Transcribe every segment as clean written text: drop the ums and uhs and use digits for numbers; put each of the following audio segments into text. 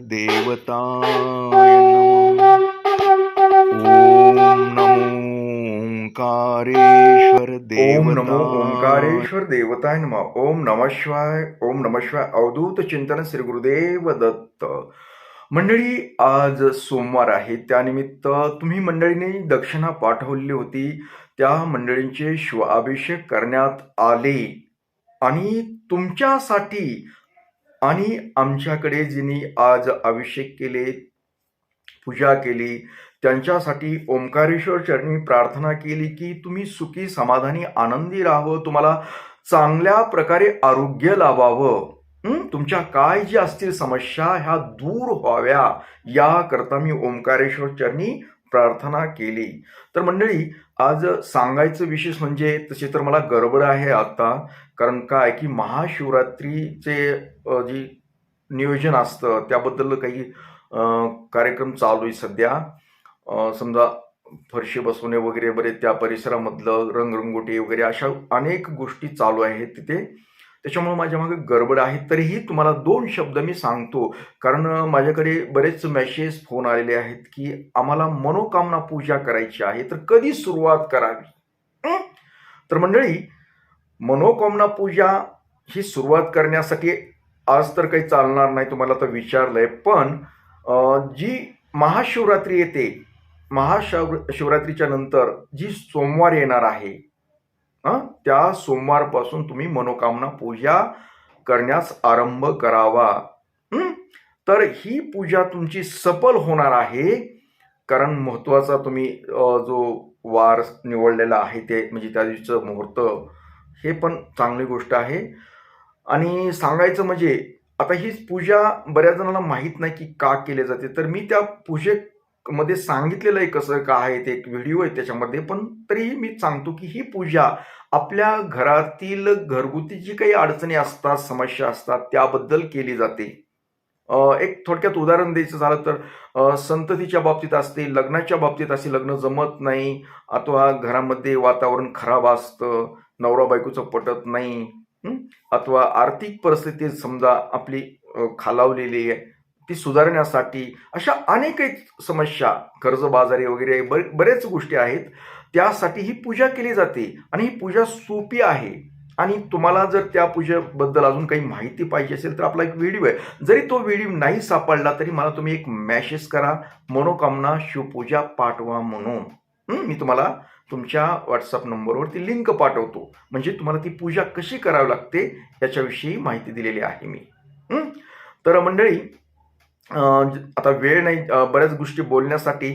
देवताय नमः. ओम नमो ओंकारेश्वर ओम नमो देवताय. ओंकारेश्वर देवताय नमः. ओम नमः शिवाय. ओम नमः शिवाय. अवधूत चिंतन श्री गुरुदेव दत्त. मंडळी, आज सोमवार आहे, त्यानिमित्त तुम्ही मंडळीने दक्षिणा पाठवली होती, त्या मंडळींचे शिवाभिषेक करण्यात आले आणि तुमच्यासाठी आणि आमच्याकडे जिनी आज अभिषेक केले, पूजा केली, त्यांच्यासाठी ओंकारेश्वर चरणी प्रार्थना केली की तुम्ही सुखी समाधानी आनंदी राहावं, तुम्हाला चांगल्या प्रकारे आरोग्य लाभावं, तुमच्या काय ज्या असतील समस्या ह्या दूर व्हाव्या, याकरता मी ओंकारेश्वर चरणी प्रार्थना केली. तर मंडळी, आज सांगायचं विशेष म्हणजे, तसे तर मला गडबड आहे आता, कारण काय की महाशिवरात्रीचे जी नियोजन असतं त्याबद्दल काही कार्यक्रम चालू आहे सध्या. समजा फरशी बसवणे वगैरे बरे, त्या परिसरामधलं रंगरंगोटी वगैरे अशा अनेक गोष्टी चालू आहेत तिथे. त्याच्यामुळे माझ्या मागे गडबड आहे. तरीही तुम्हाला 2 शब्द मी सांगतो, कारण माझ्याकडे बरेच मेसेज, फोन आलेले आहेत की आम्हाला मनोकामना पूजा करायची आहे, तर कधी सुरुवात करावी. तर मंडळी, मनोकामना पूजा ही सुरुवात करण्यासाठी आज तर काही चालणार नाही, तुम्हाला तर विचारलंय, पण जी महाशिवरात्री येते, शिवरात्रीच्या नंतर जी सोमवार येणार आहे, त्या सोमवारपासून तुम्ही मनोकामना पूजा करण्यास आरंभ करावा. तर ही पूजा तुमची सफल होणार आहे, कारण महत्वाचा तुम्ही जो वार निवडलेला आहे ते म्हणजे त्या दिवशीचं मुहूर्त, हे पण चांगली गोष्ट आहे. आणि सांगायचं म्हणजे, आता ही पूजा बऱ्याच जणांना माहीत नाही की का केली जाते, तर मी त्या पूजेमध्ये सांगितलेलं आहे कसं काय आहे, ते एक व्हिडिओ आहे त्याच्यामध्ये, पण तरीही मी सांगतो की ही पूजा आपल्या घरातील घरगुती जी काही अडचणी असतात, समस्या असतात, त्याबद्दल केली जाते. एक थोडक्यात उदाहरण द्यायचं झालं तर, संततीच्या बाबतीत असते, लग्नाच्या बाबतीत असे, लग्न जमत नाही अथवा घरामध्ये वातावरण खराब असतं, नवरा बायकोचं पटत नाही, अथवा आर्थिक परिस्थिती समजा आपली खालावलेली आहे, ती सुधारण्यासाठी, अशा अनेक समस्या, कर्जबाजारी वगैरे बरेच गोष्टी आहेत, त्यासाठी ही पूजा केली जाते. आणि ही पूजा सोपी आहे. आणि तुम्हाला जर त्या पूजेबद्दल अजून काही माहिती पाहिजे असेल तर आपला एक व्हिडिओ आहे, जरी तो व्हिडिओ नाही सापडला तरी मला तुम्ही एक मेसेज करा, मनोकामना शिवपूजा पाठवा म्हणून. मी तुम्हाला तुमच्या व्हॉट्सअप नंबरवरती लिंक पाठवतो, म्हणजे तुम्हाला ती पूजा कशी करावी लागते याच्याविषयी माहिती दिलेली आहे मी. तर मंडळी, आता वेळ नाही बऱ्याच गोष्टी बोलण्यासाठी,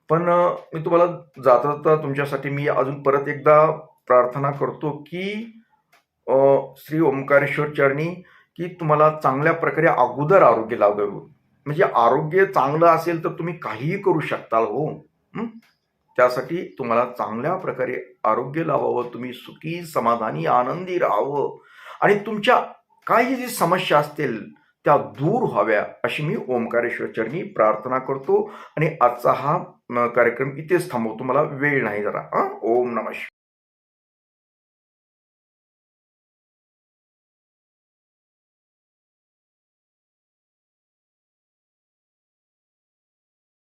पण मी तुम्हाला जाता जाता तुमच्यासाठी मी अजून परत एकदा प्रार्थना करतो की श्री ओंकारेश्वर चरणी, की तुम्हाला चांगल्या प्रकारे अगोदर आरोग्य लाभावं. म्हणजे आरोग्य चांगलं असेल तर तुम्ही काहीही करू शकताल हो. त्यासाठी तुम्हाला चांगल्या प्रकारे आरोग्य लावावं, तुम्ही सुखी समाधानी आनंदी राहावं आणि तुमच्या काही जी समस्या असतील त्या दूर व्हाव्या, अशी मी ओंकारेश्वर चरणी प्रार्थना करतो. आणि आजचा हा कार्यक्रम इथेच थांबवतो, मला वेळ नाही जरा. ओम नमः शिवाय.